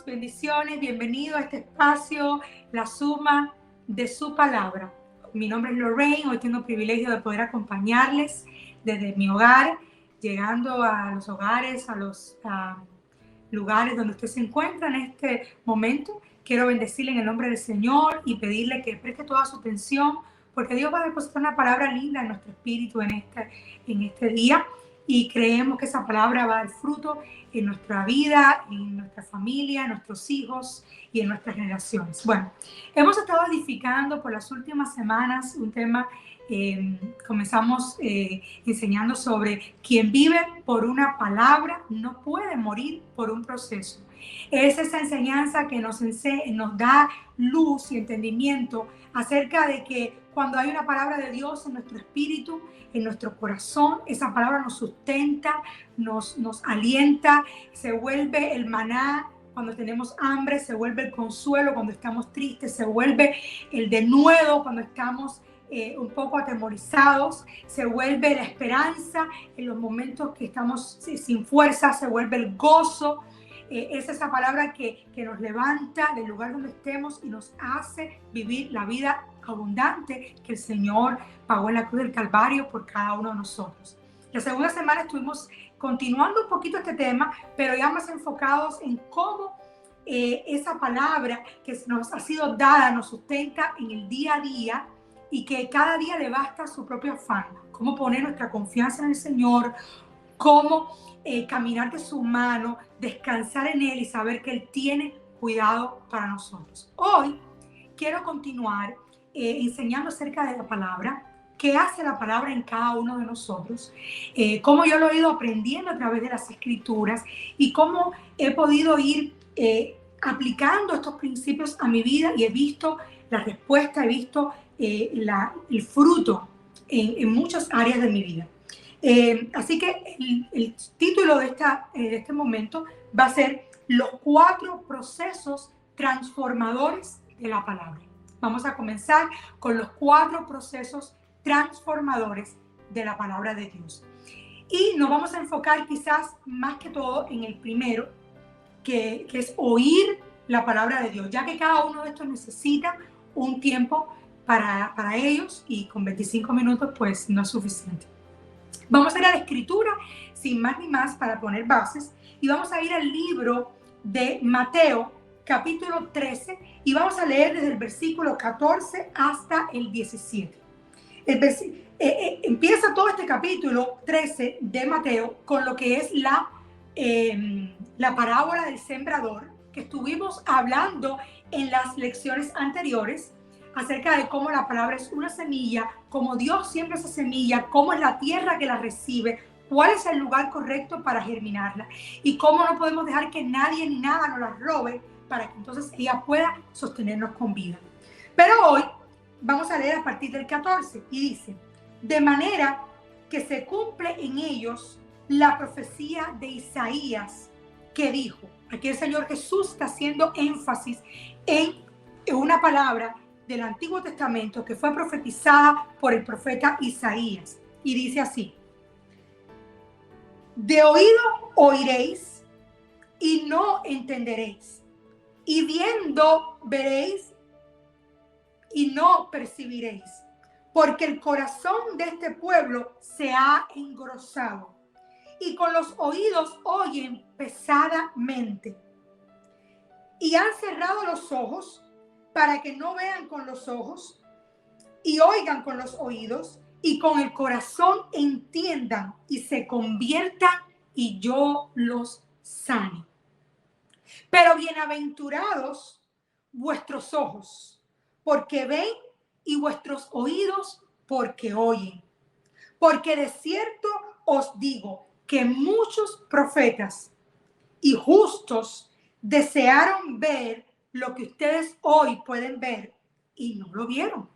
bendiciones, bienvenido a este espacio, la suma de su palabra. Mi nombre es Lorraine, hoy tengo el privilegio de poder acompañarles desde mi hogar, llegando a los hogares, a los lugares donde usted se encuentra en este momento. Quiero bendecirle en el nombre del Señor y pedirle que preste toda su atención, porque Dios va a depositar una palabra linda en nuestro espíritu en este día, y creemos que esa palabra va a dar fruto en nuestra vida, en nuestra familia, en nuestros hijos y en nuestras generaciones. Bueno, hemos estado edificando por las últimas semanas un tema. Comenzamos enseñando sobre quien vive por una palabra no puede morir por un proceso. Es esa enseñanza que nos da luz y entendimiento acerca de que cuando hay una palabra de Dios en nuestro espíritu, en nuestro corazón, esa palabra nos sustenta, nos alienta, se vuelve el maná cuando tenemos hambre, se vuelve el consuelo cuando estamos tristes, se vuelve el denuedo cuando estamos un poco atemorizados, se vuelve la esperanza en los momentos que estamos sin fuerza, se vuelve el gozo. Es esa palabra que nos levanta del lugar donde estemos y nos hace vivir la vida abundante que el Señor pagó en la cruz del Calvario por cada uno de nosotros. La segunda semana estuvimos continuando un poquito este tema, pero ya más enfocados en cómo esa palabra que nos ha sido dada nos sustenta en el día a día y que cada día le basta su propio afán. Cómo poner nuestra confianza en el Señor, cómo caminar de su mano, descansar en Él y saber que Él tiene cuidado para nosotros. Hoy quiero continuar enseñando acerca de la palabra, qué hace la palabra en cada uno de nosotros, cómo yo lo he ido aprendiendo a través de las Escrituras y cómo he podido ir aplicando estos principios a mi vida y he visto la respuesta, he visto el fruto en muchas áreas de mi vida. Así que el título de este momento va a ser los 4 procesos transformadores de la palabra. Vamos a comenzar con los 4 procesos transformadores de la palabra de Dios. Y nos vamos a enfocar quizás más que todo en el primero, que es oír la palabra de Dios, ya que cada uno de estos necesita un tiempo para ellos y con 25 minutos pues no es suficiente. Vamos a ir a la Escritura sin más ni más para poner bases y vamos a ir al libro de Mateo capítulo 13 y vamos a leer desde el versículo 14 hasta el 17. Empieza todo este capítulo 13 de Mateo con lo que es la parábola del sembrador, que estuvimos hablando en las lecciones anteriores acerca de cómo la palabra es una semilla, cómo Dios siembra esa semilla, cómo es la tierra que la recibe, cuál es el lugar correcto para germinarla y cómo no podemos dejar que nadie ni nada nos la robe para que entonces ella pueda sostenernos con vida. Pero hoy vamos a leer a partir del 14 y dice: de manera que se cumple en ellos la profecía de Isaías que dijo. Aquí el Señor Jesús está haciendo énfasis en una palabra del Antiguo Testamento que fue profetizada por el profeta Isaías. Y dice así: de oído oiréis y no entenderéis, y viendo veréis y no percibiréis, porque el corazón de este pueblo se ha engrosado, y con los oídos oyen pesadamente, y han cerrado los ojos para que no vean con los ojos y oigan con los oídos y con el corazón entiendan y se conviertan y yo los sane. Pero bienaventurados vuestros ojos, porque ven, y vuestros oídos, porque oyen. Porque de cierto os digo que muchos profetas y justos desearon ver lo que ustedes hoy pueden ver y no lo vieron.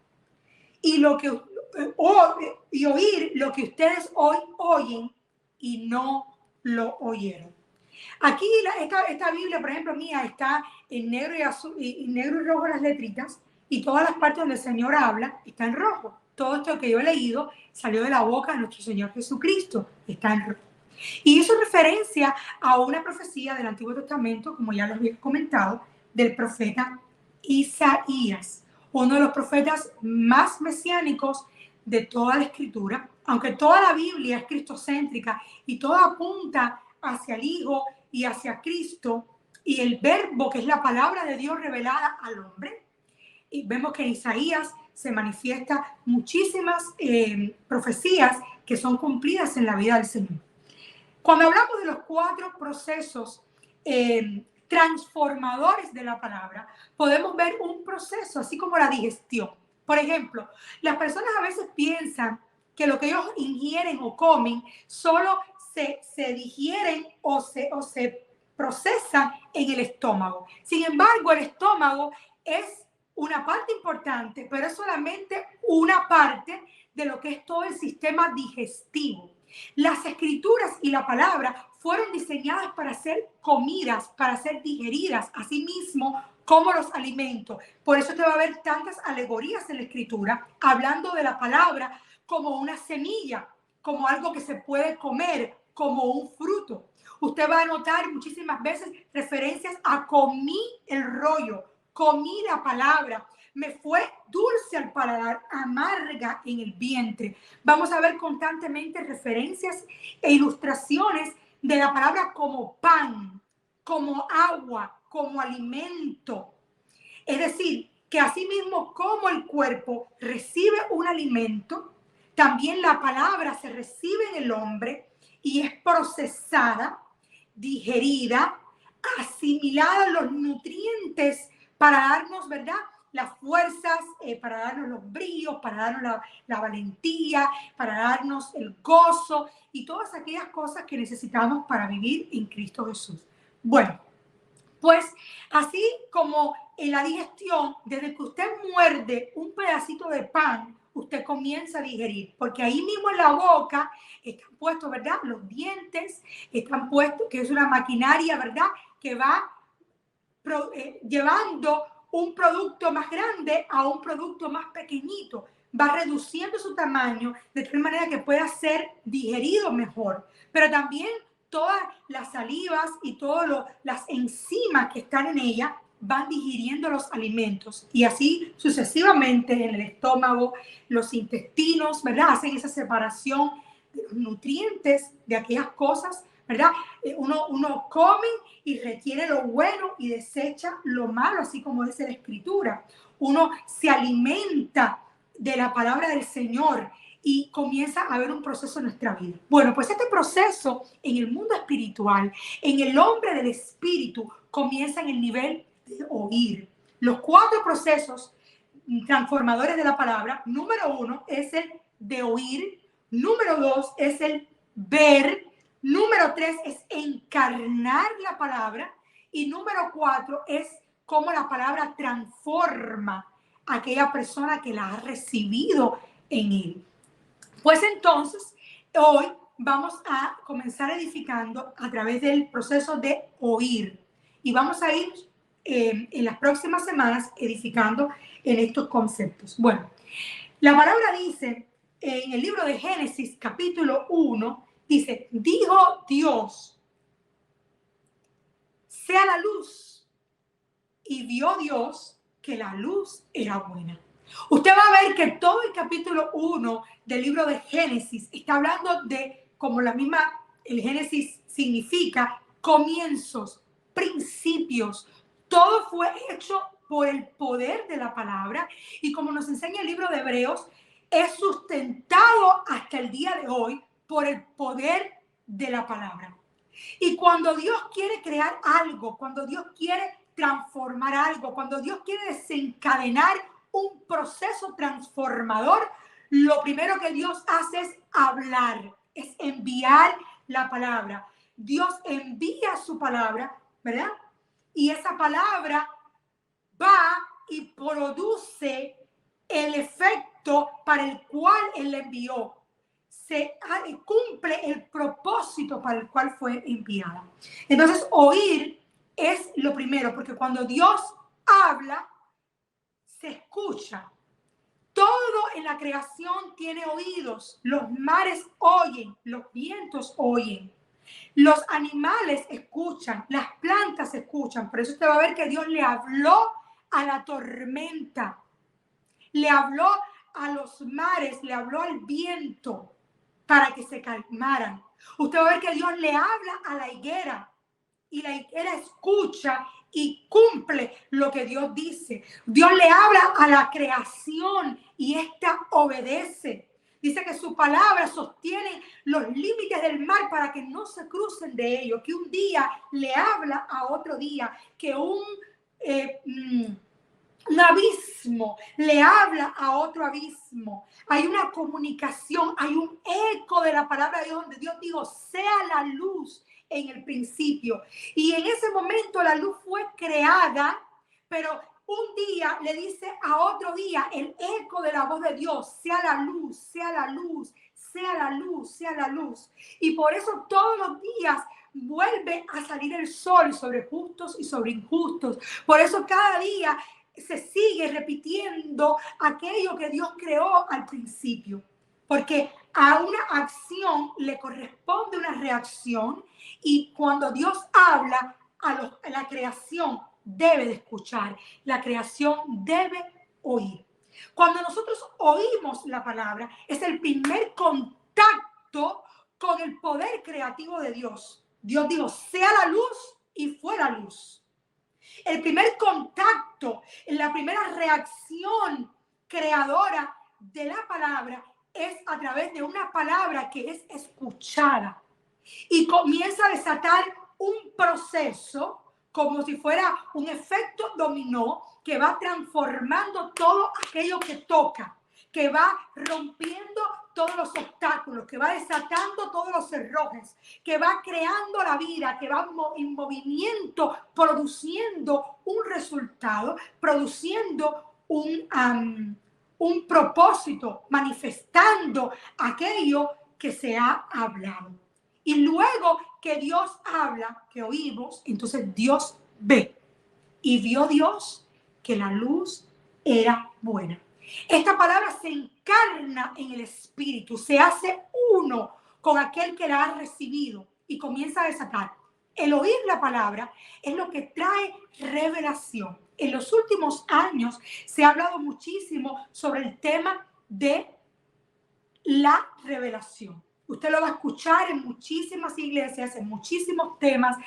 Y oír lo que ustedes hoy oyen y no lo oyeron. Aquí esta Biblia, por ejemplo, mía, está en negro y azul, y negro y rojo las letritas, y todas las partes donde el Señor habla está en rojo. Todo esto que yo he leído salió de la boca de nuestro Señor Jesucristo, está en rojo. Y hizo referencia a una profecía del Antiguo Testamento, como ya les había comentado, del profeta Isaías, uno de los profetas más mesiánicos de toda la Escritura. Aunque toda la Biblia es cristocéntrica y toda apunta hacia el Hijo y hacia Cristo y el Verbo, que es la palabra de Dios revelada al hombre, y vemos que en Isaías se manifiesta muchísimas profecías que son cumplidas en la vida del Señor. Cuando hablamos de los 4 procesos transformadores de la palabra, podemos ver un proceso, así como la digestión. Por ejemplo, las personas a veces piensan que lo que ellos ingieren o comen solo se digieren o se procesan en el estómago. Sin embargo, el estómago es una parte importante, pero es solamente una parte de lo que es todo el sistema digestivo. Las escrituras y la palabra fueron diseñadas para ser comidas, para ser digeridas, así mismo como los alimentos. Por eso te va a ver tantas alegorías en la escritura, hablando de la palabra como una semilla, como algo que se puede comer, como un fruto. Usted va a notar muchísimas veces referencias a comí el rollo, comí la palabra, me fue dulce al paladar, amarga en el vientre. Vamos a ver constantemente referencias e ilustraciones de la palabra como pan, como agua, como alimento. Es decir, que así mismo como el cuerpo recibe un alimento, también la palabra se recibe en el hombre y es procesada, digerida, asimilada los nutrientes para darnos, ¿verdad?, las fuerzas, para darnos los bríos, para darnos la valentía, para darnos el gozo y todas aquellas cosas que necesitamos para vivir en Cristo Jesús. Bueno, pues así como en la digestión, desde que usted muerde un pedacito de pan, usted comienza a digerir, porque ahí mismo en la boca están puestos, ¿verdad?, los dientes, están puestos, que es una maquinaria, ¿verdad?, que va llevando un producto más grande a un producto más pequeñito, va reduciendo su tamaño de tal manera que pueda ser digerido mejor, pero también todas las salivas y todas las enzimas que están en ella van digiriendo los alimentos y así sucesivamente en el estómago, los intestinos, ¿verdad?, hacen esa separación de los nutrientes de aquellas cosas, ¿verdad? Uno come y retiene lo bueno y desecha lo malo, así como dice la Escritura. Uno se alimenta de la palabra del Señor y comienza a haber un proceso en nuestra vida. Bueno, pues este proceso en el mundo espiritual, en el hombre del espíritu, comienza en el nivel de oír. Los 4 procesos transformadores de la palabra, número 1 es el de oír, número 2 es el ver, número 3 es encarnar la palabra y número 4 es cómo la palabra transforma a aquella persona que la ha recibido en él. Pues entonces, hoy vamos a comenzar edificando a través del proceso de oír y vamos a ir en las próximas semanas edificando en estos conceptos. Bueno, la palabra dice en el libro de Génesis capítulo 1, dice, dijo Dios, sea la luz, y vio Dios que la luz era buena. Usted va a ver que todo el capítulo 1 del libro de Génesis está hablando de, como el Génesis significa, comienzos, principios. Todo fue hecho por el poder de la palabra y como nos enseña el libro de Hebreos, es sustentado hasta el día de hoy por el poder de la palabra. Y cuando Dios quiere crear algo, cuando Dios quiere transformar algo, cuando Dios quiere desencadenar un proceso transformador, lo primero que Dios hace es hablar, es enviar la palabra. Dios envía su palabra, ¿verdad? Y esa palabra va y produce el efecto para el cual Él la envió. Se cumple el propósito para el cual fue enviada. Entonces, oír es lo primero, porque cuando Dios habla, se escucha. Todo en la creación tiene oídos. Los mares oyen, los vientos oyen. Los animales escuchan, las plantas escuchan. Por eso usted va a ver que Dios le habló a la tormenta, le habló a los mares, le habló al viento para que se calmaran. Usted va a ver que Dios le habla a la higuera y la higuera escucha y cumple lo que Dios dice. Dios le habla a la creación y ésta obedece. Dice que su palabra sostiene los límites del mar para que no se crucen de ellos, que un día le habla a otro día, que un abismo le habla a otro abismo. Hay una comunicación, hay un eco de la palabra de Dios donde Dios dijo, sea la luz en el principio. Y en ese momento la luz fue creada, pero un día le dice a otro día el eco de la voz de Dios, sea la luz, sea la luz, sea la luz, sea la luz. Y por eso todos los días vuelve a salir el sol sobre justos y sobre injustos. Por eso cada día se sigue repitiendo aquello que Dios creó al principio. Porque a una acción le corresponde una reacción y cuando Dios habla a la creación debe de escuchar, la creación debe oír. Cuando nosotros oímos la palabra es el primer contacto con el poder creativo de Dios. Dios dijo, sea la luz y fue la luz. El primer contacto, la primera reacción creadora de la palabra es a través de una palabra que es escuchada y comienza a desatar un proceso como si fuera un efecto dominó que va transformando todo aquello que toca, que va rompiendo todos los obstáculos, que va desatando todos los cerrojos, que va creando la vida, que va en movimiento, produciendo un resultado, produciendo un propósito, manifestando aquello que se ha hablado. Y luego que Dios habla, que oímos, entonces Dios ve. Y vio Dios que la luz era buena. Esta palabra se encarna en el espíritu, se hace uno con aquel que la ha recibido y comienza a desatar. El oír la palabra es lo que trae revelación. En los últimos años se ha hablado muchísimo sobre el tema de la revelación. Usted lo va a escuchar en muchísimas iglesias, en muchísimos temas.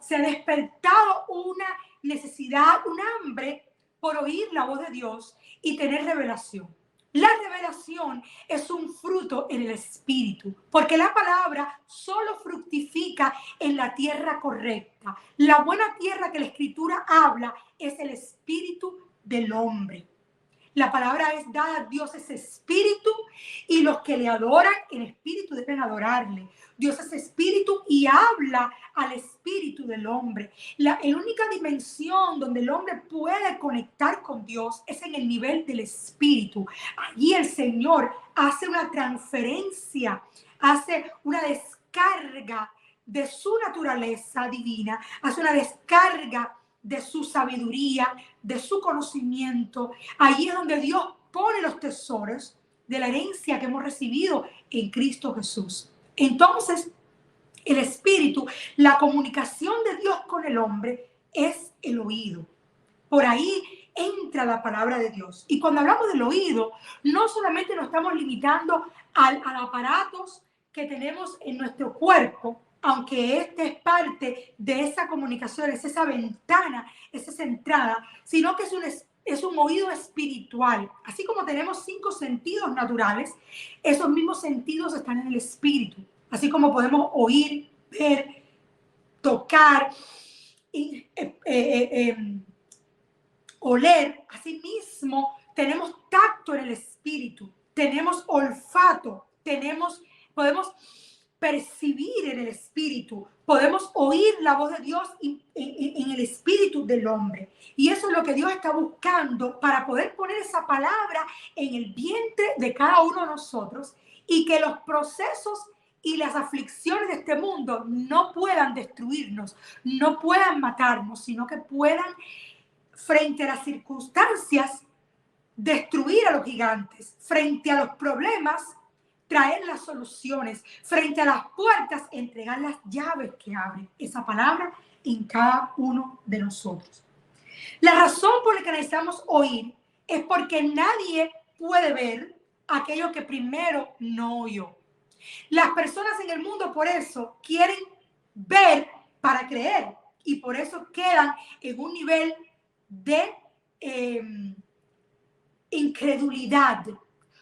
Se ha despertado una necesidad, un hambre por oír la voz de Dios y tener revelación. La revelación es un fruto en el espíritu, porque la palabra solo fructifica en la tierra correcta. La buena tierra que la escritura habla es el espíritu del hombre. La palabra es dada a Dios es espíritu y los que le adoran en espíritu deben adorarle. Dios es espíritu y habla al espíritu del hombre. La única dimensión donde el hombre puede conectar con Dios es en el nivel del espíritu. Allí el Señor hace una transferencia, hace una descarga de su naturaleza divina, hace una descarga de su sabiduría, de su conocimiento. Allí es donde Dios pone los tesoros de la herencia que hemos recibido en Cristo Jesús. Entonces, el espíritu, la comunicación de Dios con el hombre es el oído. Por ahí entra la palabra de Dios. Y cuando hablamos del oído, no solamente nos estamos limitando a aparatos que tenemos en nuestro cuerpo, aunque este es parte de esa comunicación, es esa ventana, es esa entrada, sino que es un oído espiritual. Así como tenemos 5 sentidos naturales, esos mismos sentidos están en el espíritu. Así como podemos oír, ver, tocar, oler, asimismo tenemos tacto en el espíritu, tenemos olfato, podemos percibir en el espíritu, podemos oír la voz de Dios en el espíritu del hombre. Y eso es lo que Dios está buscando para poder poner esa palabra en el vientre de cada uno de nosotros y que los procesos y las aflicciones de este mundo no puedan destruirnos, no puedan matarnos, sino que puedan, frente a las circunstancias, destruir a los gigantes. Frente a los problemas, traer las soluciones. Frente a las puertas, entregar las llaves que abren esa palabra en cada uno de nosotros. La razón por la que necesitamos oír es porque nadie puede ver aquello que primero no oyó. Las personas en el mundo por eso quieren ver para creer y por eso quedan en un nivel de incredulidad.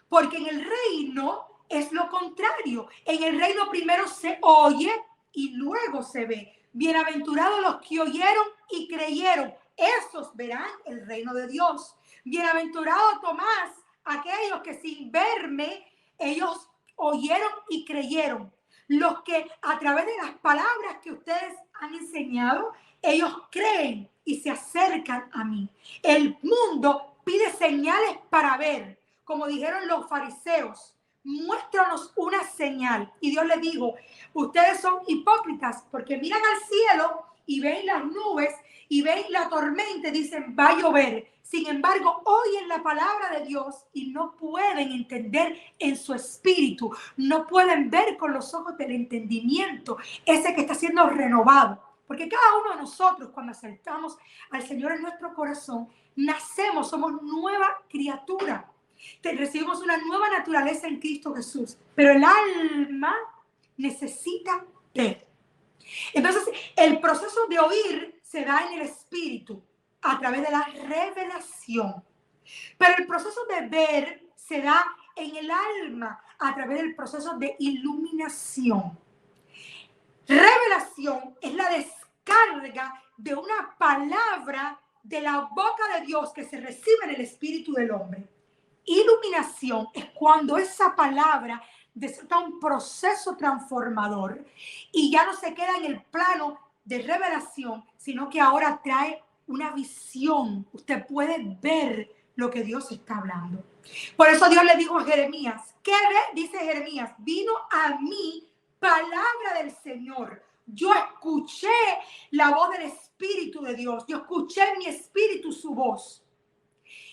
Porque en el reino es lo contrario. En el reino primero se oye y luego se ve. Bienaventurados los que oyeron y creyeron. Esos verán el reino de Dios. Bienaventurado Tomás, aquellos que sin verme, ellos oyeron y creyeron. Los que a través de las palabras que ustedes han enseñado, ellos creen y se acercan a mí. El mundo pide señales para ver. Como dijeron los fariseos, muéstranos una señal. Y Dios les dijo, ustedes son hipócritas porque miran al cielo y ven las nubes y ven la tormenta y dicen, va a llover. Sin embargo, oyen la palabra de Dios y no pueden entender en su espíritu. No pueden ver con los ojos del entendimiento, ese que está siendo renovado. Porque cada uno de nosotros, cuando aceptamos al Señor en nuestro corazón, nacemos, somos nueva criatura. Recibimos una nueva naturaleza en Cristo Jesús. Pero el alma necesita ver. Entonces, el proceso de oír se da en el espíritu a través de la revelación. Pero el proceso de ver se da en el alma a través del proceso de iluminación. Revelación es la descarga de una palabra de la boca de Dios que se recibe en el espíritu del hombre. Iluminación es cuando esa palabra desata un proceso transformador y ya no se queda en el plano de revelación, sino que ahora trae una visión. Usted puede ver lo que Dios está hablando. Por eso Dios le dijo a Jeremías, ¿qué ve? Dice Jeremías, vino a mí palabra del Señor. Yo escuché la voz del Espíritu de Dios. Yo escuché en mi espíritu su voz.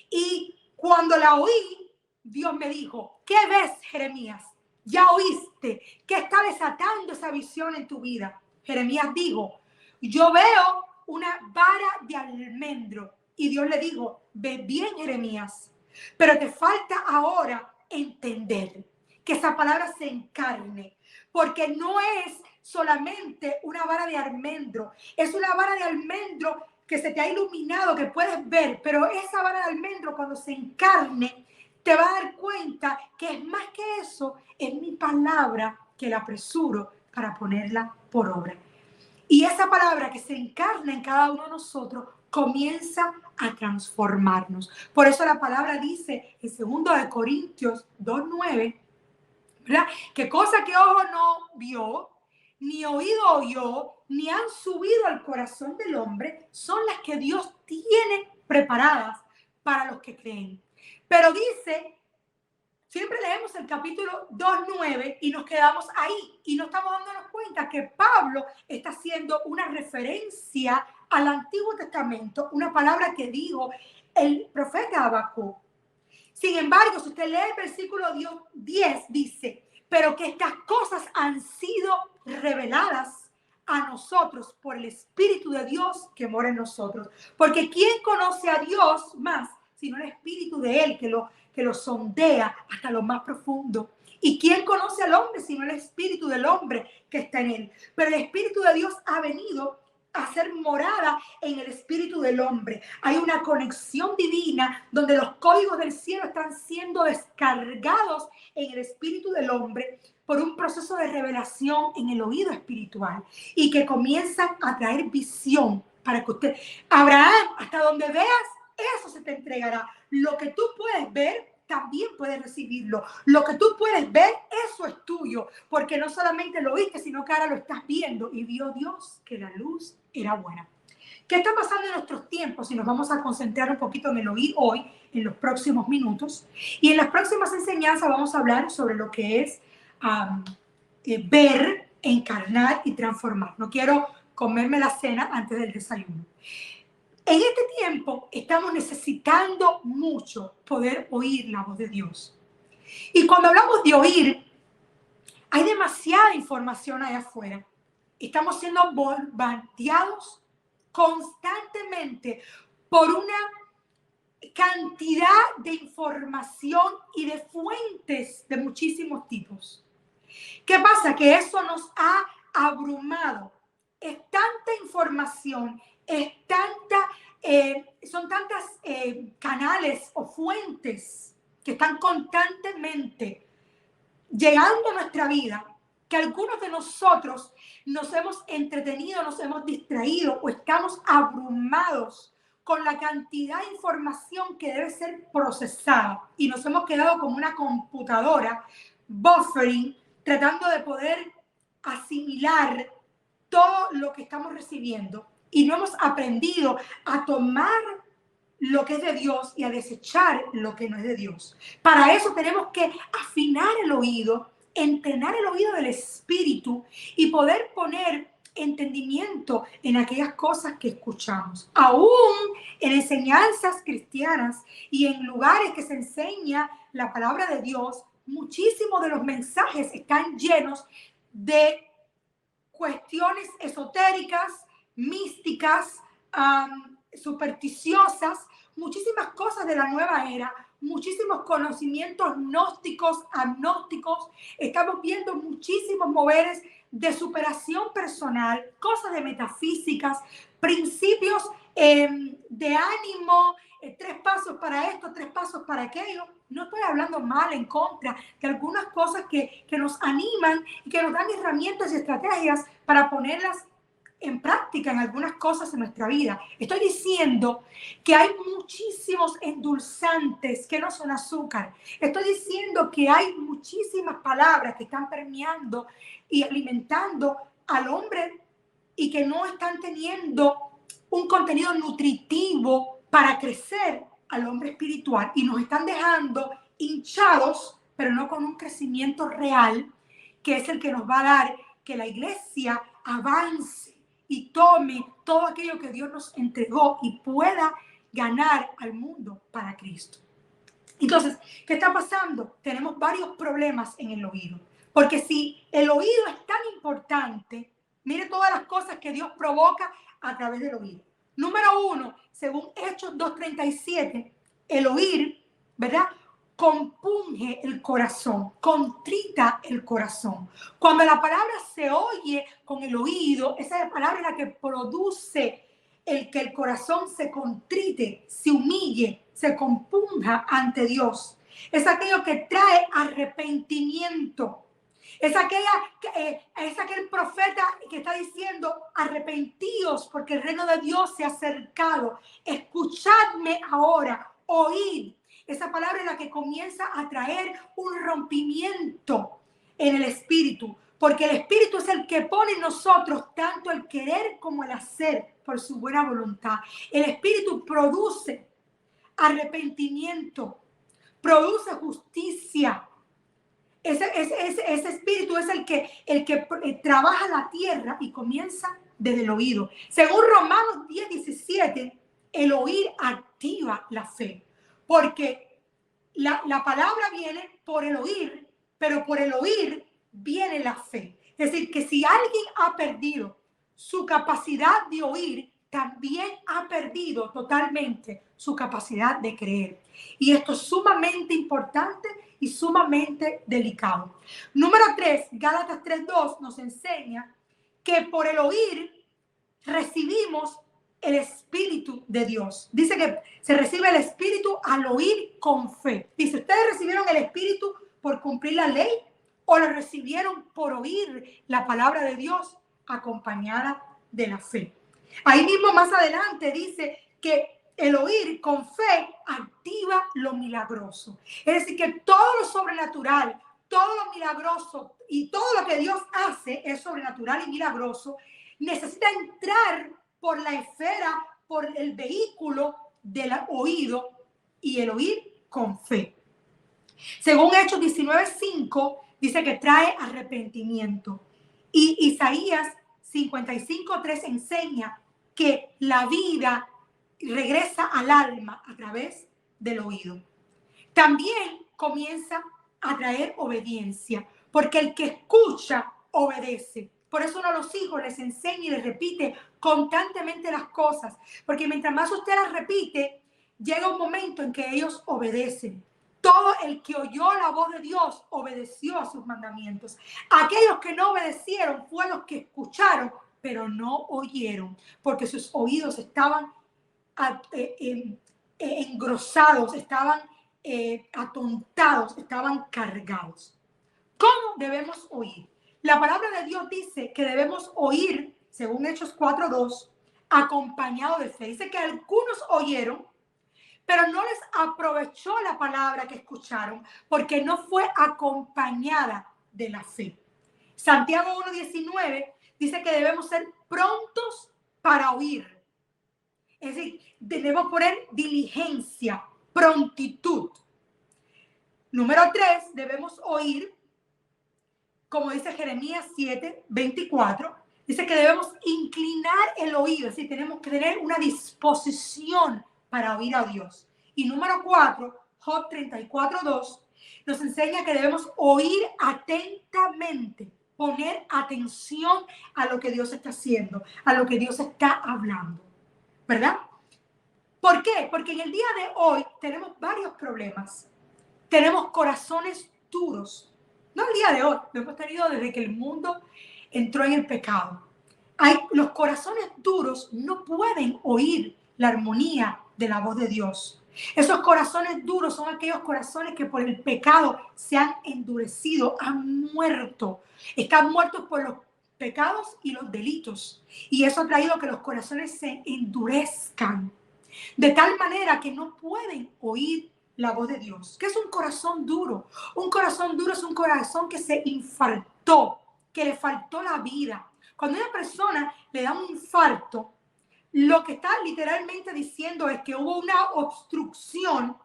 Y cuando la oí, Dios me dijo, ¿qué ves, Jeremías? Ya oíste. ¿Qué está desatando esa visión en tu vida? Jeremías dijo, yo veo una vara de almendro. Y Dios le dijo, ves bien, Jeremías, pero te falta ahora entender que esa palabra se encarne, porque no es solamente una vara de almendro, es una vara de almendro que se te ha iluminado, que puedes ver, pero esa vara de almendro cuando se encarne, te va a dar cuenta que es más que eso, es mi palabra que la apresuro para ponerla por obra. Y esa palabra que se encarna en cada uno de nosotros comienza a transformarnos. Por eso la palabra dice en 2 Corintios 2:9, ¿verdad? Que cosa que ojo no vio, ni oído oyó, ni han subido al corazón del hombre, son las que Dios tiene preparadas para los que creen. Pero dice, siempre leemos el capítulo 2:9 y nos quedamos ahí y no estamos dándonos cuenta que Pablo está haciendo una referencia al Antiguo Testamento, una palabra que dijo el profeta Habacuc. Sin embargo, si usted lee el versículo 10, dice, pero que estas cosas han sido reveladas a nosotros por el Espíritu de Dios que mora en nosotros. Porque ¿quién conoce a Dios más sino el Espíritu de Él que lo sondea hasta lo más profundo? ¿Y quién conoce al hombre sino el Espíritu del hombre que está en él? Pero el Espíritu de Dios ha venido a ser morada en el espíritu del hombre. Hay una conexión divina donde los códigos del cielo están siendo descargados en el espíritu del hombre por un proceso de revelación en el oído espiritual y que comienzan a traer visión para que usted, Abraham, hasta donde veas, eso se te entregará. Lo que tú puedes ver, también puedes recibirlo. Lo que tú puedes ver, eso es tuyo, porque no solamente lo viste, sino que ahora lo estás viendo y vio Dios que la luz era buena. ¿Qué está pasando en nuestros tiempos? Y nos vamos a concentrar un poquito en el oír hoy, en los próximos minutos. Y en las próximas enseñanzas vamos a hablar sobre lo que es ver, encarnar y transformar. No quiero comerme la cena antes del desayuno. En este tiempo estamos necesitando mucho poder oír la voz de Dios. Y cuando hablamos de oír, Hay demasiada información allá afuera. Estamos siendo bombardeados constantemente por una cantidad de información y de fuentes de muchísimos tipos. ¿Qué pasa? Que eso nos ha abrumado. Es tanta información, son tantas canales o fuentes que están constantemente llegando a nuestra vida, que algunos de nosotros nos hemos entretenido, nos hemos distraído o estamos abrumados con la cantidad de información que debe ser procesada y nos hemos quedado como una computadora buffering, tratando de poder asimilar todo lo que estamos recibiendo y no hemos aprendido a tomar lo que es de Dios y a desechar lo que no es de Dios. Para eso tenemos que afinar el oído, entrenar el oído del Espíritu y poder poner entendimiento en aquellas cosas que escuchamos. Aún en enseñanzas cristianas y en lugares que se enseña la palabra de Dios, muchísimos de los mensajes están llenos de cuestiones esotéricas, místicas, supersticiosas, muchísimas cosas de la nueva era, muchísimos conocimientos gnósticos, agnósticos. Estamos viendo muchísimos moveres de superación personal, cosas de metafísicas, principios de ánimo, 3 pasos para esto, 3 pasos para aquello. No estoy hablando mal en contra de algunas cosas que nos animan y que nos dan herramientas y estrategias para ponerlas en práctica en algunas cosas en nuestra vida. Estoy diciendo que hay muchísimos endulzantes que no son azúcar. Estoy diciendo que hay muchísimas palabras que están permeando y alimentando al hombre y que no están teniendo un contenido nutritivo para crecer al hombre espiritual y nos están dejando hinchados, pero no con un crecimiento real, que es el que nos va a dar que la iglesia avance y tome todo aquello que Dios nos entregó y pueda ganar al mundo para Cristo. Entonces, ¿qué está pasando? Tenemos varios problemas en el oído. Porque si el oído es tan importante, mire todas las cosas que Dios provoca a través del oído. Número 1, según Hechos 2:37, el oír, ¿verdad?, compunge el corazón, contrita el corazón. Cuando la palabra se oye con el oído, esa palabra es la que produce el que el corazón se contrite, se humille, se compunja ante Dios. Es aquello que trae arrepentimiento. Es aquel profeta que está diciendo: arrepentíos porque el reino de Dios se ha acercado. Escuchadme ahora, oíd. Esa palabra es la que comienza a traer un rompimiento en el espíritu, porque el espíritu es el que pone en nosotros tanto el querer como el hacer por su buena voluntad. El espíritu produce arrepentimiento, produce justicia. Ese espíritu es el que trabaja la tierra y comienza desde el oído. Según Romanos 10:17, el oír activa la fe. Porque la palabra viene por el oír, pero por el oír viene la fe. Es decir, que si alguien ha perdido su capacidad de oír, también ha perdido totalmente su capacidad de creer. Y esto es sumamente importante y sumamente delicado. Número 3, Gálatas 3:2 nos enseña que por el oír recibimos el Espíritu de Dios. Dice que se recibe el Espíritu al oír con fe. Dice, ¿ustedes recibieron el Espíritu por cumplir la ley o lo recibieron por oír la palabra de Dios acompañada de la fe? Ahí mismo más adelante dice que el oír con fe activa lo milagroso. Es decir, que todo lo sobrenatural, todo lo milagroso y todo lo que Dios hace es sobrenatural y milagroso, necesita entrar por la esfera, por el vehículo del oído, y el oír con fe. Según Hechos 19:5, dice que trae arrepentimiento. Y Isaías 55:3 enseña que la vida regresa al alma a través del oído. También comienza a traer obediencia, porque el que escucha obedece. Por eso uno a los hijos les enseña y les repite constantemente las cosas, porque mientras más usted las repite, llega un momento en que ellos obedecen. Todo el que oyó la voz de Dios obedeció a sus mandamientos. Aquellos que no obedecieron fueron los que escucharon, pero no oyeron, porque sus oídos estaban engrosados, estaban atontados, estaban cargados. ¿Cómo debemos oír? La palabra de Dios dice que debemos oír, según Hechos 4:2, acompañado de fe. Dice que algunos oyeron, pero no les aprovechó la palabra que escucharon porque no fue acompañada de la fe. Santiago 1:19 dice que debemos ser prontos para oír. Es decir, debemos poner diligencia, prontitud. Número 3, debemos oír, como dice Jeremías 7:24, dice que debemos inclinar el oído, es decir, tenemos que tener una disposición para oír a Dios. Y número 4, Job 34:2, nos enseña que debemos oír atentamente, poner atención a lo que Dios está haciendo, a lo que Dios está hablando, ¿verdad? ¿Por qué? Porque en el día de hoy tenemos varios problemas. Tenemos corazones duros. No el día de hoy, lo hemos tenido desde que el mundo entró en el pecado. Los corazones duros no pueden oír la armonía de la voz de Dios. Esos corazones duros son aquellos corazones que por el pecado se han endurecido, han muerto. Están muertos por los pecados y los delitos. Y eso ha traído que los corazones se endurezcan de tal manera que no pueden oír la voz de Dios. ¿Qué es un corazón duro? Un corazón duro es un corazón que se infartó, que le faltó la vida. Cuando a una persona le da un infarto, lo que está literalmente diciendo es que hubo una obstrucción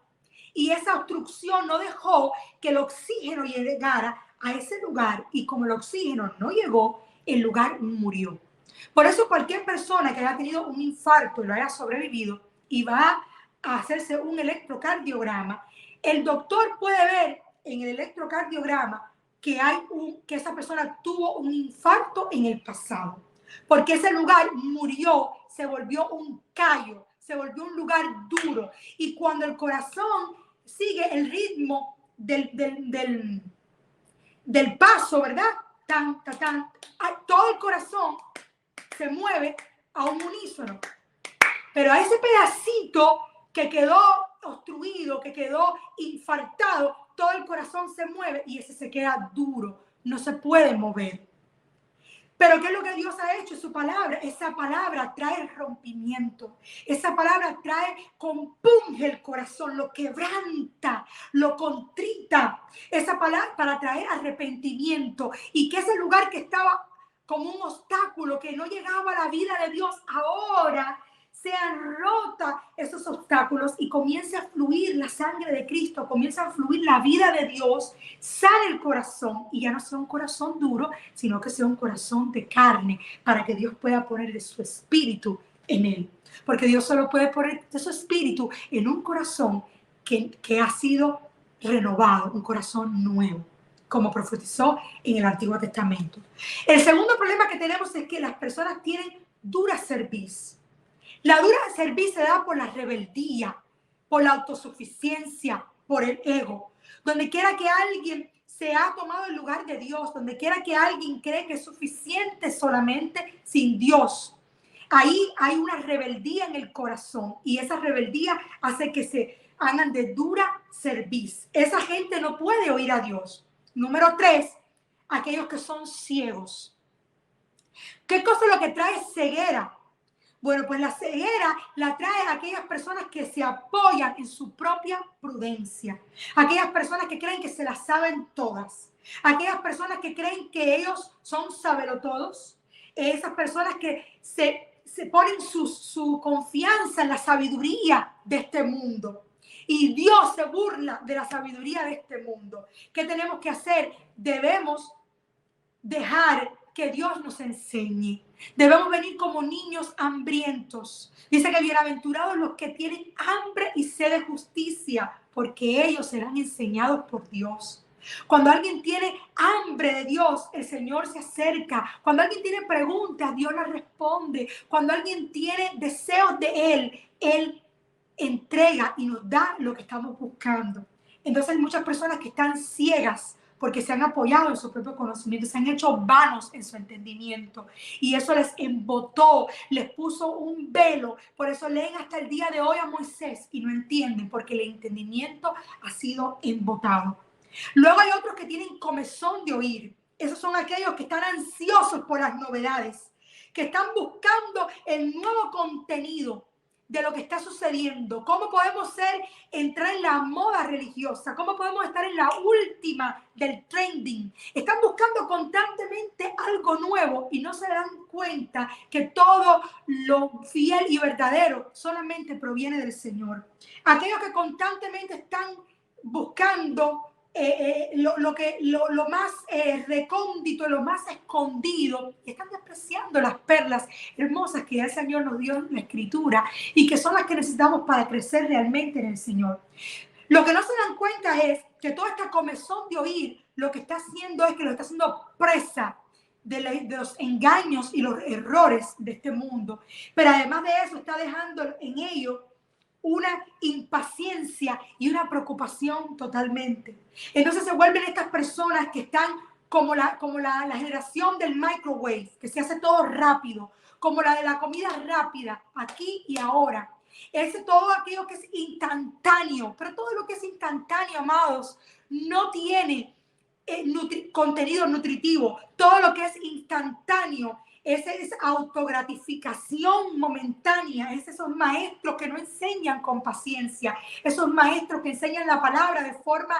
y esa obstrucción no dejó que el oxígeno llegara a ese lugar, y como el oxígeno no llegó, el lugar murió. Por eso cualquier persona que haya tenido un infarto y lo haya sobrevivido y va a hacerse un electrocardiograma, el doctor puede ver en el electrocardiograma que esa persona tuvo un infarto en el pasado, porque ese lugar murió, se volvió un callo, se volvió un lugar duro. Y cuando el corazón sigue el ritmo del paso, ¿verdad? Tan, tan, tan, todo el corazón se mueve a un unísono. Pero a ese pedacito que quedó obstruido, que quedó infartado, todo el corazón se mueve y ese se queda duro, no se puede mover. Pero ¿qué es lo que Dios ha hecho? Su palabra, esa palabra trae rompimiento. Esa palabra compunge el corazón, lo quebranta, lo contrita. Esa palabra para traer arrepentimiento, y que ese lugar que estaba como un obstáculo, que no llegaba a la vida de Dios, ahora sean rotas esos obstáculos y comience a fluir la sangre de Cristo, comienza a fluir la vida de Dios, sale el corazón y ya no sea un corazón duro, sino que sea un corazón de carne, para que Dios pueda poner de su espíritu en él. Porque Dios solo puede poner de su espíritu en un corazón que ha sido renovado, un corazón nuevo, como profetizó en el Antiguo Testamento. El segundo problema que tenemos es que las personas tienen dura cerviz. La dura cerviz se da por la rebeldía, por la autosuficiencia, por el ego. Donde quiera que alguien se ha tomado el lugar de Dios, donde quiera que alguien cree que es suficiente solamente sin Dios, ahí hay una rebeldía en el corazón, y esa rebeldía hace que se hagan de dura cerviz. Esa gente no puede oír a Dios. Número 3, aquellos que son ciegos. ¿Qué cosa es lo que trae ceguera? Bueno, pues la ceguera la trae a aquellas personas que se apoyan en su propia prudencia. Aquellas personas que creen que se las saben todas. Aquellas personas que creen que ellos son sabelotodos. Esas personas que se ponen su confianza en la sabiduría de este mundo. Y Dios se burla de la sabiduría de este mundo. ¿Qué tenemos que hacer? Debemos dejar que Dios nos enseñe. Debemos venir como niños hambrientos. Dice que bienaventurados los que tienen hambre y sed de justicia, porque ellos serán enseñados por Dios. Cuando alguien tiene hambre de Dios, el Señor se acerca. Cuando alguien tiene preguntas, Dios las responde. Cuando alguien tiene deseos de Él entrega y nos da lo que estamos buscando. Entonces hay muchas personas que están ciegas porque se han apoyado en su propio conocimiento, se han hecho vanos en su entendimiento y eso les embotó, les puso un velo. Por eso leen hasta el día de hoy a Moisés y no entienden porque el entendimiento ha sido embotado. Luego hay otros que tienen comezón de oír. Esos son aquellos que están ansiosos por las novedades, que están buscando el nuevo contenido de lo que está sucediendo. ¿Cómo podemos entrar en la moda religiosa? ¿Cómo podemos estar en la última del trending? Están buscando constantemente algo nuevo y no se dan cuenta que todo lo fiel y verdadero solamente proviene del Señor. Aquellos que constantemente están buscando lo más recóndito, lo más escondido, y están despreciando las perlas hermosas que ya el Señor nos dio en la Escritura y que son las que necesitamos para crecer realmente en el Señor. Lo que no se dan cuenta es que toda esta comezón de oír lo que está haciendo es que lo está haciendo presa de los engaños y los errores de este mundo. Pero además de eso está dejando en ellos una impaciencia y una preocupación totalmente. Entonces se vuelven estas personas que están como la generación del microwave, que se hace todo rápido, como la de la comida rápida, aquí y ahora. Es todo aquello que es instantáneo, pero todo lo que es instantáneo, amados, no tiene contenido nutritivo. Todo lo que es instantáneo esa es autogratificación momentánea, es esos maestros que no enseñan con paciencia, esos maestros que enseñan la palabra de forma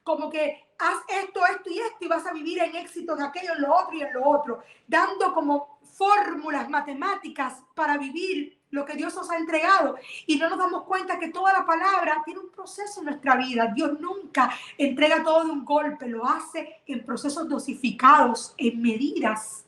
como que haz esto, esto y esto y vas a vivir en éxito de aquello, en lo otro y en lo otro, dando como fórmulas matemáticas para vivir lo que Dios nos ha entregado y no nos damos cuenta que toda la palabra tiene un proceso en nuestra vida. Dios nunca entrega todo de un golpe, lo hace en procesos dosificados, en medidas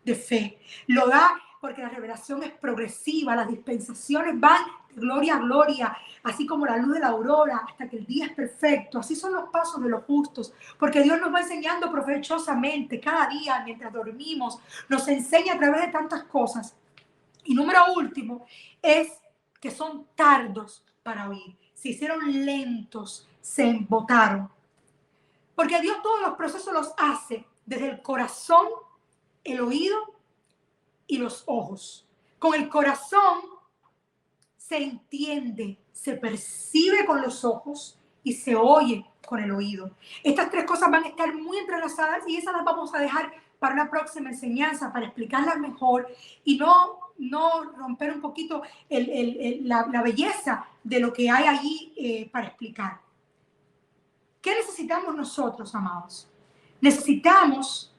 de fe. Lo da porque la revelación es progresiva, las dispensaciones van de gloria a gloria, así como la luz de la aurora hasta que el día es perfecto. Así son los pasos de los justos, porque Dios nos va enseñando provechosamente cada día mientras dormimos, nos enseña a través de tantas cosas. Y número último es que son tardos para oír, se hicieron lentos, se embotaron, porque Dios todos los procesos los hace desde el corazón, el oído y los ojos. Con el corazón se entiende, se percibe con los ojos y se oye con el oído. Estas tres cosas van a estar muy entrelazadas y esas las vamos a dejar para una próxima enseñanza, para explicarlas mejor y no romper un poquito la belleza de lo que hay allí para explicar. ¿Qué necesitamos nosotros, amados? Necesitamos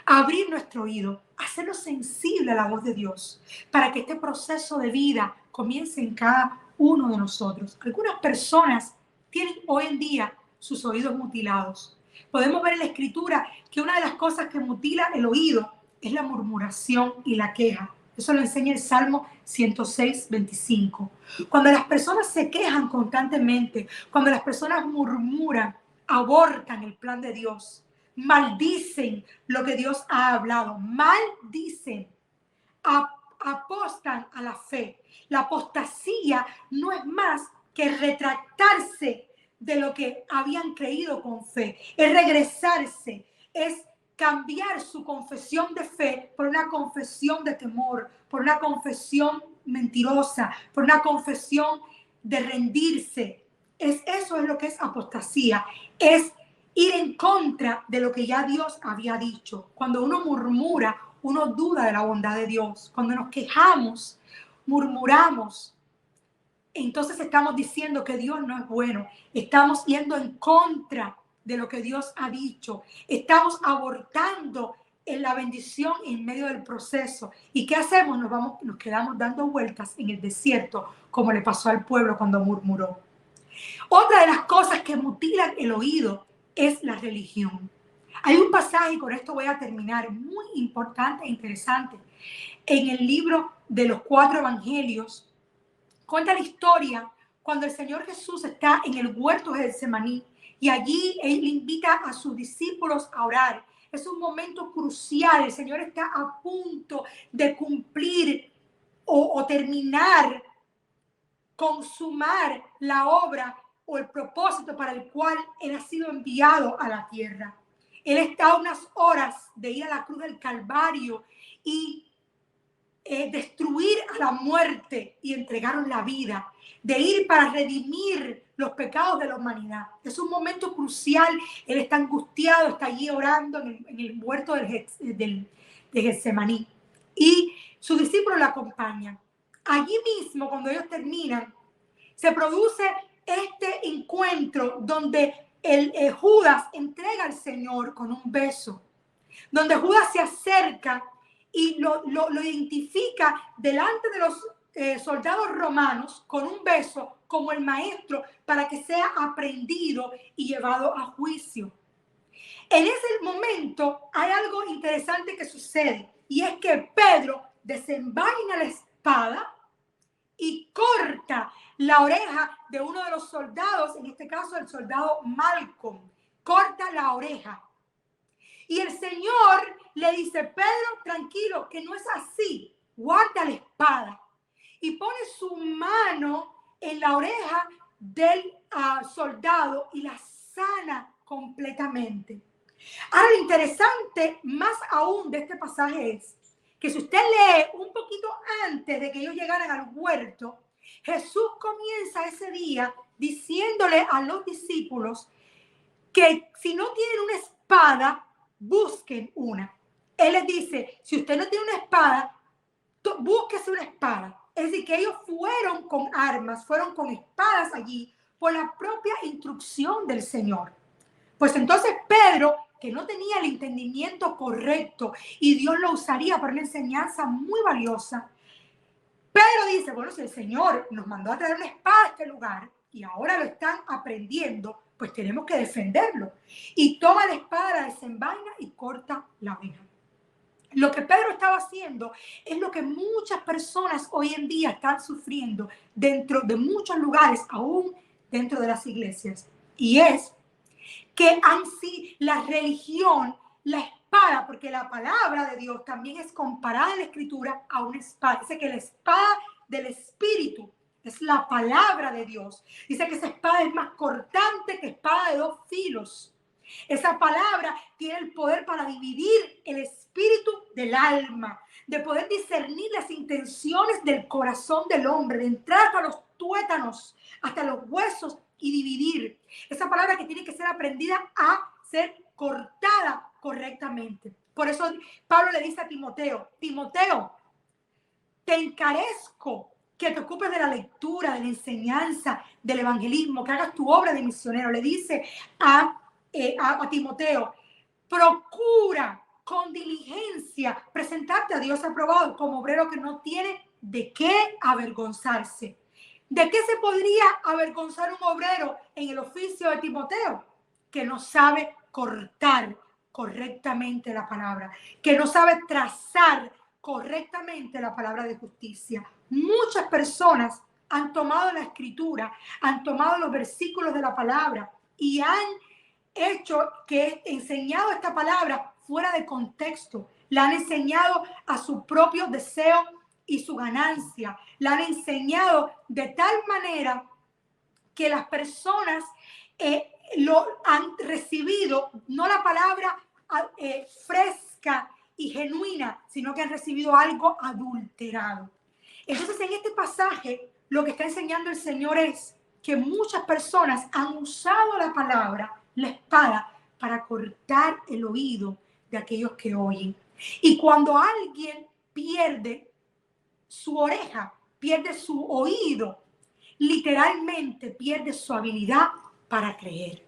abrir nuestro oído, hacerlo sensible a la voz de Dios, para que este proceso de vida comience en cada uno de nosotros. Algunas personas tienen hoy en día sus oídos mutilados. Podemos ver en la Escritura que una de las cosas que mutila el oído es la murmuración y la queja. Eso lo enseña el Salmo 106, 25. Cuando las personas se quejan constantemente, cuando las personas murmuran, abortan el plan de Dios, maldicen lo que Dios ha hablado, maldicen, apostan a la fe. La apostasía no es más que retractarse de lo que habían creído con fe, es regresarse, es cambiar su confesión de fe por una confesión de temor, por una confesión mentirosa, por una confesión de rendirse. Eso es lo que es apostasía, es ir en contra de lo que ya Dios había dicho. Cuando uno murmura, uno duda de la bondad de Dios. Cuando nos quejamos, murmuramos, entonces estamos diciendo que Dios no es bueno. Estamos yendo en contra de lo que Dios ha dicho. Estamos abortando en la bendición en medio del proceso. ¿Y qué hacemos? Nos quedamos dando vueltas en el desierto, como le pasó al pueblo cuando murmuró. Otra de las cosas que mutilan el oído es la religión. Hay un pasaje, y con esto voy a terminar, muy importante e interesante. En el libro de los 4 evangelios, cuenta la historia cuando el Señor Jesús está en el huerto de Getsemaní Y allí él invita a sus discípulos a orar. Es un momento crucial. El Señor está a punto de cumplir o terminar, consumar la obra o el propósito para el cual él ha sido enviado a la tierra. Él está a unas horas de ir a la cruz del Calvario y destruir a la muerte y entregaron la vida, de ir para redimir los pecados de la humanidad. Es un momento crucial. Él está angustiado, está allí orando en el huerto de Getsemaní. Y sus discípulos lo acompañan. Allí mismo, cuando ellos terminan, se produce este encuentro donde Judas entrega al Señor con un beso, donde Judas se acerca y lo identifica delante de los soldados romanos con un beso como el maestro para que sea aprehendido y llevado a juicio. En ese momento hay algo interesante que sucede, y es que Pedro desenvaina la espada y corta la oreja de uno de los soldados, en este caso el soldado Malcolm. Corta la oreja. Y el Señor le dice: Pedro, tranquilo, que no es así. Guarda la espada. Y pone su mano en la oreja del soldado y la sana completamente. Ahora, lo interesante más aún de este pasaje es que si usted lee un poquito antes de que ellos llegaran al huerto, Jesús comienza ese día diciéndole a los discípulos que si no tienen una espada, busquen una. Él les dice: si usted no tiene una espada, búsquese una espada. Es decir, que ellos fueron con armas, fueron con espadas allí por la propia instrucción del Señor. Pues entonces Pedro, que no tenía el entendimiento correcto, y Dios lo usaría para una enseñanza muy valiosa, Pedro dice: bueno, si el Señor nos mandó a traer una espada a este lugar y ahora lo están aprendiendo, pues tenemos que defenderlo. Y toma la espada, la desenvaina y corta la oreja. Lo que Pedro estaba haciendo es lo que muchas personas hoy en día están sufriendo dentro de muchos lugares, aún dentro de las iglesias. Y es que la religión, la espada, porque la palabra de Dios también es comparada en la Escritura a una espada. Dice que la espada del Espíritu es la palabra de Dios. Dice que esa espada es más cortante que espada de dos filos. Esa palabra tiene el poder para dividir el espíritu del alma, de poder discernir las intenciones del corazón del hombre, de entrar hasta los tuétanos, hasta los huesos y dividir. Esa palabra que tiene que ser aprendida a ser cortada correctamente. Por eso Pablo le dice a Timoteo: Timoteo, te encarezco que te ocupes de la lectura, de la enseñanza, del evangelismo, que hagas tu obra de misionero. Le dice a Timoteo: procura con diligencia presentarte a Dios aprobado como obrero que no tiene de qué avergonzarse. ¿De qué se podría avergonzar un obrero en el oficio de Timoteo? Que no sabe cortar correctamente la palabra, que no sabe trazar correctamente la palabra de justicia. Muchas personas han tomado la escritura, han tomado los versículos de la palabra y han hecho que enseñado esta palabra fuera de contexto. La han enseñado a su propio deseo y su ganancia. La han enseñado de tal manera que las personas lo han recibido, no la palabra fresca y genuina, sino que han recibido algo adulterado. Entonces, en este pasaje, lo que está enseñando el Señor es que muchas personas han usado la palabra, la espada, para cortar el oído de aquellos que oyen. Y cuando alguien pierde su oreja, pierde su oído, literalmente pierde su habilidad para creer.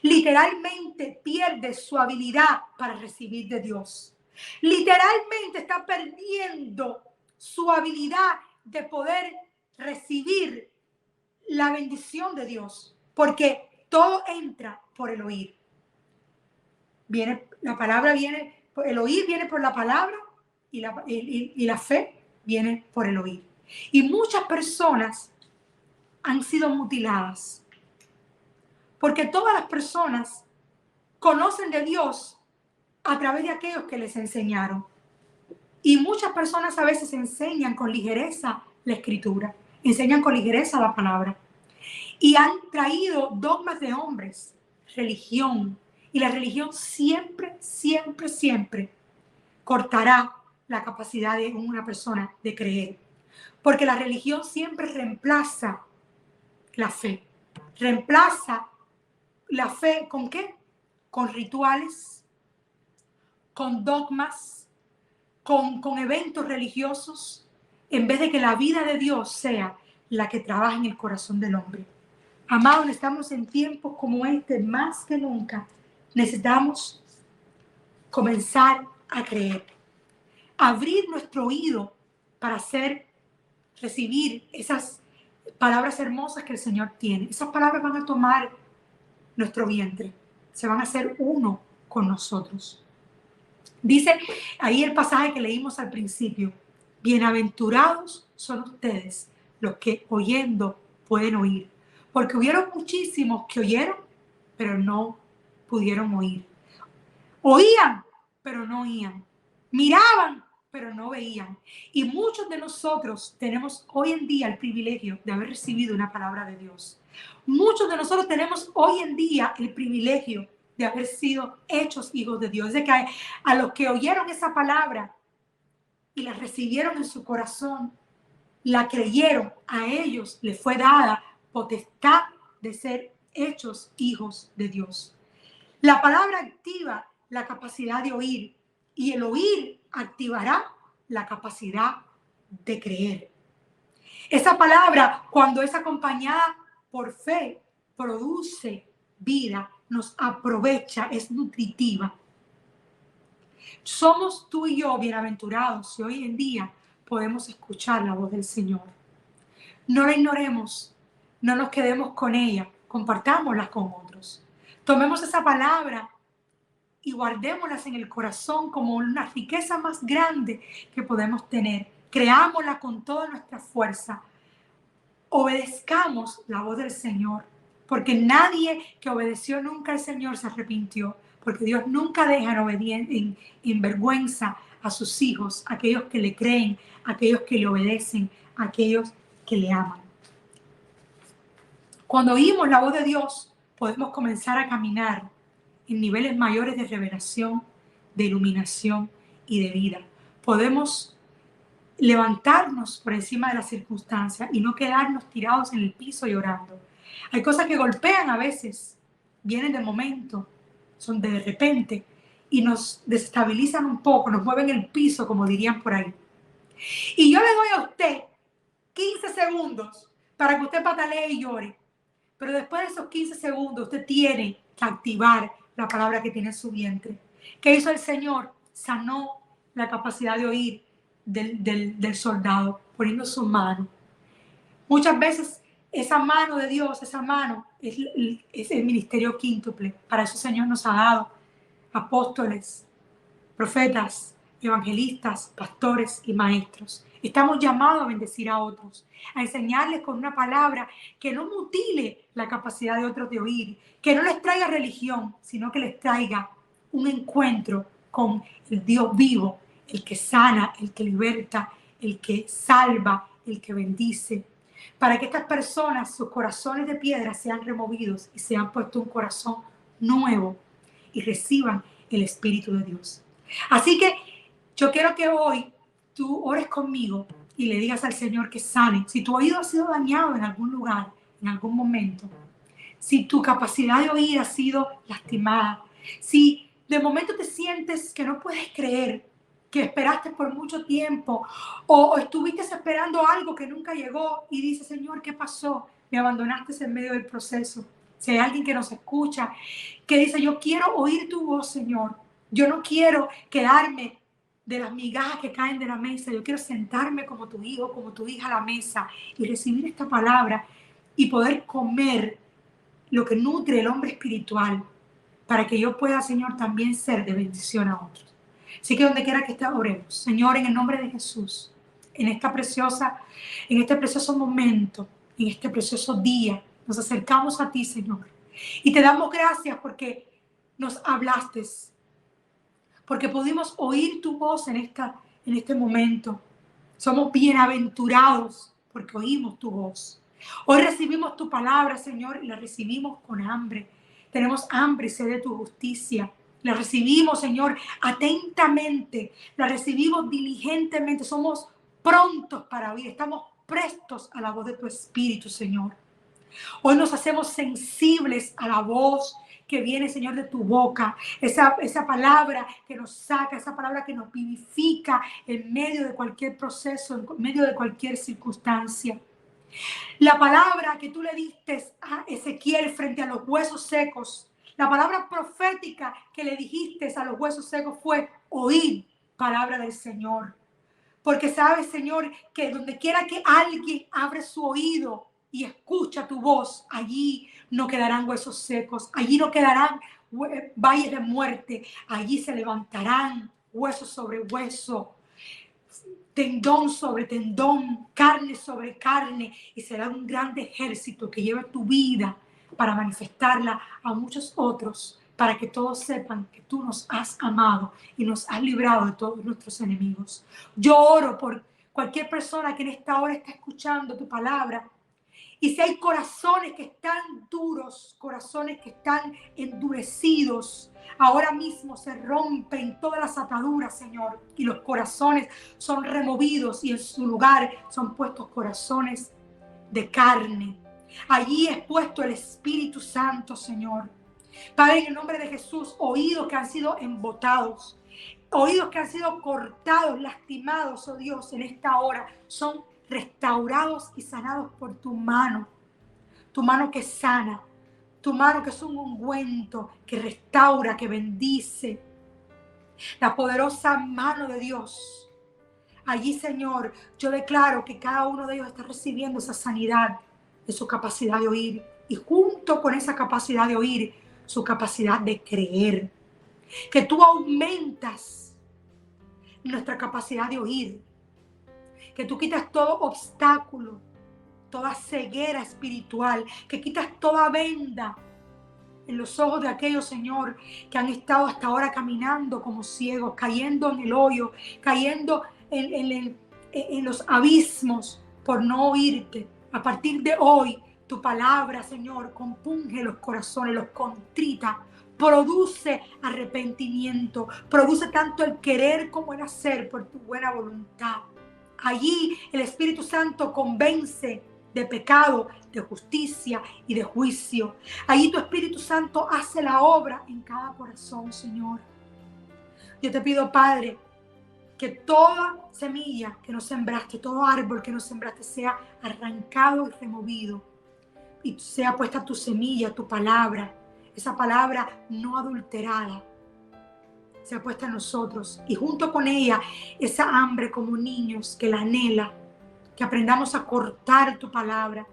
Literalmente pierde su habilidad para recibir de Dios. Literalmente está perdiendo su habilidad de poder recibir la bendición de Dios, porque todo entra por el oír. El oír viene por la palabra y la fe viene por el oír. Y muchas personas han sido mutiladas porque todas las personas conocen de Dios a través de aquellos que les enseñaron. Y muchas personas a veces enseñan con ligereza la escritura, enseñan con ligereza la palabra. Y han traído dogmas de hombres, religión. Y la religión siempre, siempre, siempre cortará la capacidad de una persona de creer. Porque la religión siempre reemplaza la fe. Reemplaza la fe ¿con qué? Con rituales, con dogmas, con eventos religiosos, en vez de que la vida de Dios sea la que trabaja en el corazón del hombre. Amados, estamos en tiempos como este, más que nunca. Necesitamos comenzar a creer. Abrir nuestro oído para recibir esas palabras hermosas que el Señor tiene. Esas palabras van a tomar nuestro vientre. Se van a hacer uno con nosotros. Dice ahí el pasaje que leímos al principio. Bienaventurados son ustedes los que oyendo pueden oír. Porque hubieron muchísimos que oyeron, pero no pudieron oír. Oían, pero no oían. Miraban, pero no veían. Y muchos de nosotros tenemos hoy en día el privilegio de haber recibido una palabra de Dios. Muchos de nosotros tenemos hoy en día el privilegio de haber sido hechos hijos de Dios. De que a los que oyeron esa palabra y la recibieron en su corazón, la creyeron, a ellos les fue dada potestad de ser hechos hijos de Dios. La palabra activa la capacidad de oír y el oír activará la capacidad de creer. Esa palabra, cuando es acompañada por fe, produce vida, nos aprovecha, es nutritiva. Somos tú y yo bienaventurados si hoy en día podemos escuchar la voz del Señor. No la ignoremos, no nos quedemos con ella, compartámosla con otros. Tomemos esa palabra y guardémoslas en el corazón como una riqueza más grande que podemos tener. Creámosla con toda nuestra fuerza. Obedezcamos la voz del Señor, porque nadie que obedeció nunca al Señor se arrepintió, porque Dios nunca deja en vergüenza a sus hijos, aquellos que le creen, aquellos que le obedecen, aquellos que le aman. Cuando oímos la voz de Dios, podemos comenzar a caminar en niveles mayores de revelación, de iluminación y de vida. Podemos levantarnos por encima de las circunstancias y no quedarnos tirados en el piso llorando. Hay cosas que golpean a veces, vienen de momento, son de repente y nos desestabilizan un poco, nos mueven el piso, como dirían por ahí. Y yo le doy a usted 15 segundos para que usted patalee y llore. Pero después de esos 15 segundos, usted tiene que activar la palabra que tiene en su vientre. ¿Qué hizo el Señor? Sanó la capacidad de oír del soldado, poniendo su mano. Muchas veces esa mano de Dios, esa mano, es el ministerio quíntuple. Para eso el Señor nos ha dado apóstoles, profetas, evangelistas, pastores y maestros. Estamos llamados a bendecir a otros, a enseñarles con una palabra que no mutile la capacidad de otros de oír, que no les traiga religión, sino que les traiga un encuentro con el Dios vivo, el que sana, el que liberta, el que salva, el que bendice, para que estas personas, sus corazones de piedra sean removidos y sean puesto un corazón nuevo y reciban el Espíritu de Dios. Así que yo quiero que hoy tú ores conmigo y le digas al Señor que sane. Si tu oído ha sido dañado en algún lugar, en algún momento, si tu capacidad de oír ha sido lastimada, si de momento te sientes que no puedes creer que esperaste por mucho tiempo o estuviste esperando algo que nunca llegó y dices, Señor, ¿qué pasó? Me abandonaste en medio del proceso. Si hay alguien que nos escucha, que dice, yo quiero oír tu voz, Señor. Yo no quiero quedarme de las migajas que caen de la mesa. Yo quiero sentarme como tu hijo, como tu hija a la mesa y recibir esta palabra y poder comer lo que nutre el hombre espiritual para que yo pueda, Señor, también ser de bendición a otros. Así que donde quiera que esté, oremos. Señor, en el nombre de Jesús, en este precioso momento, en este precioso día, nos acercamos a ti, Señor. Y te damos gracias porque nos hablaste, porque pudimos oír tu voz en este momento. Somos bienaventurados porque oímos tu voz. Hoy recibimos tu palabra, Señor, y la recibimos con hambre. Tenemos hambre y sed de tu justicia. La recibimos, Señor, atentamente. La recibimos diligentemente. Somos prontos para oír. Estamos prestos a la voz de tu Espíritu, Señor. Hoy nos hacemos sensibles a la voz que viene, Señor, de tu boca. Esa palabra que nos saca, esa palabra que nos vivifica en medio de cualquier proceso, en medio de cualquier circunstancia. La palabra que tú le diste a Ezequiel frente a los huesos secos, la palabra profética que le dijiste a los huesos secos fue: oíd palabra del Señor. Porque sabes, Señor, que donde quiera que alguien abre su oído y escucha tu voz, allí no quedarán huesos secos, allí no quedarán valles de muerte, allí se levantarán hueso sobre hueso, tendón sobre tendón, carne sobre carne, y será un grande ejército que lleve tu vida para manifestarla a muchos otros, para que todos sepan que tú nos has amado y nos has librado de todos nuestros enemigos. Yo oro por cualquier persona que en esta hora está escuchando tu palabra, y si hay corazones que están duros, corazones que están endurecidos, ahora mismo se rompen todas las ataduras, Señor, y los corazones son removidos y en su lugar son puestos corazones de carne. Allí es puesto el Espíritu Santo, Señor. Padre, en el nombre de Jesús, oídos que han sido embotados, oídos que han sido cortados, lastimados, oh Dios, en esta hora son restaurados y sanados por tu mano que sana, tu mano que es un ungüento que restaura, que bendice, la poderosa mano de Dios. Allí, Señor, yo declaro que cada uno de ellos está recibiendo esa sanidad de su capacidad de oír, y junto con esa capacidad de oír, su capacidad de creer. Que tú aumentas nuestra capacidad de oír, que tú quitas todo obstáculo, toda ceguera espiritual, que quitas toda venda en los ojos de aquellos, Señor, que han estado hasta ahora caminando como ciegos, cayendo en el hoyo, cayendo en los abismos por no oírte. A partir de hoy, tu palabra, Señor, compunge los corazones, los contrita, produce arrepentimiento, produce tanto el querer como el hacer por tu buena voluntad. Allí el Espíritu Santo convence de pecado, de justicia y de juicio. Allí tu Espíritu Santo hace la obra en cada corazón, Señor. Yo te pido, Padre, que toda semilla que nos sembraste, todo árbol que nos sembraste, sea arrancado y removido, y sea puesta tu semilla, tu palabra, esa palabra no adulterada, sea puesta en nosotros, y junto con ella esa hambre como niños que la anhela, que aprendamos a cortar tu palabra,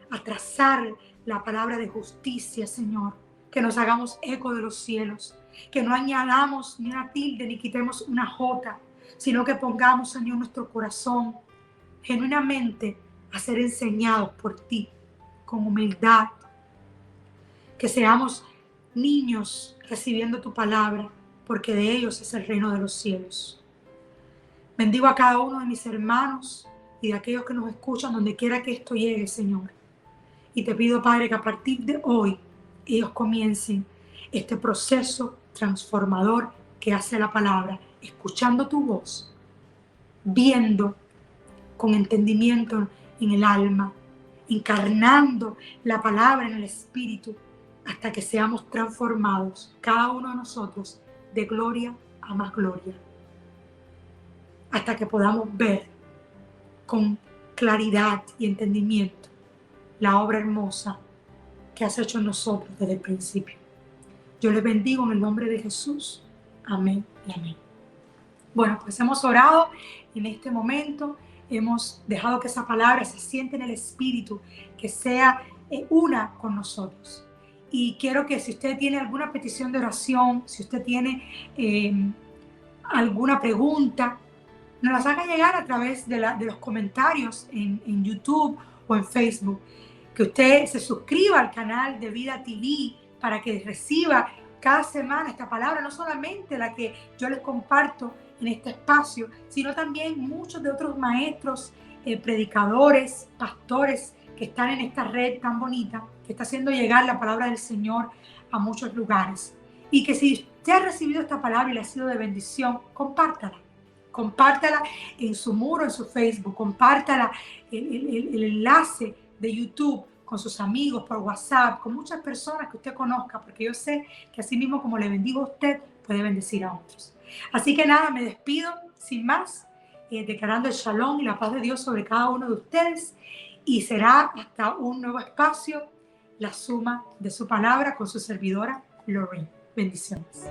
a trazar la palabra de justicia, Señor, que nos hagamos eco de los cielos, que no añadamos ni una tilde ni quitemos una jota, sino que pongamos, Señor, nuestro corazón genuinamente a ser enseñados por ti con humildad, que seamos niños recibiendo tu palabra, porque de ellos es el reino de los cielos. Bendigo a cada uno de mis hermanos y de aquellos que nos escuchan donde quiera que esto llegue, Señor. Y te pido, Padre, que a partir de hoy ellos comiencen este proceso transformador que hace la palabra, escuchando tu voz, viendo con entendimiento en el alma, encarnando la palabra en el espíritu, hasta que seamos transformados, cada uno de nosotros, de gloria a más gloria, hasta que podamos ver con claridad y entendimiento la obra hermosa que has hecho en nosotros desde el principio. Yo les bendigo en el nombre de Jesús. Amén y amén. Bueno, pues hemos orado en este momento, hemos dejado que esa palabra se siente en el espíritu, que sea una con nosotros. Y quiero que si usted tiene alguna petición de oración, si usted tiene alguna pregunta, nos las haga llegar a través de los comentarios en YouTube o en Facebook. que usted se suscriba al canal de Vida TV para que reciba cada semana esta palabra, no solamente la que yo les comparto en este espacio, sino también muchos de otros maestros, predicadores, pastores que están en esta red tan bonita, que está haciendo llegar la palabra del Señor a muchos lugares. Y que si usted ha recibido esta palabra y le ha sido de bendición, compártala. Compártala en su muro, en su Facebook, compártala el enlace de YouTube con sus amigos, por WhatsApp, con muchas personas que usted conozca, porque yo sé que así mismo como le bendigo a usted, puede bendecir a otros. Así que nada, me despido sin más, declarando el shalom y la paz de Dios sobre cada uno de ustedes, y será hasta un nuevo espacio, la suma de su palabra con su servidora, Lorraine. Bendiciones.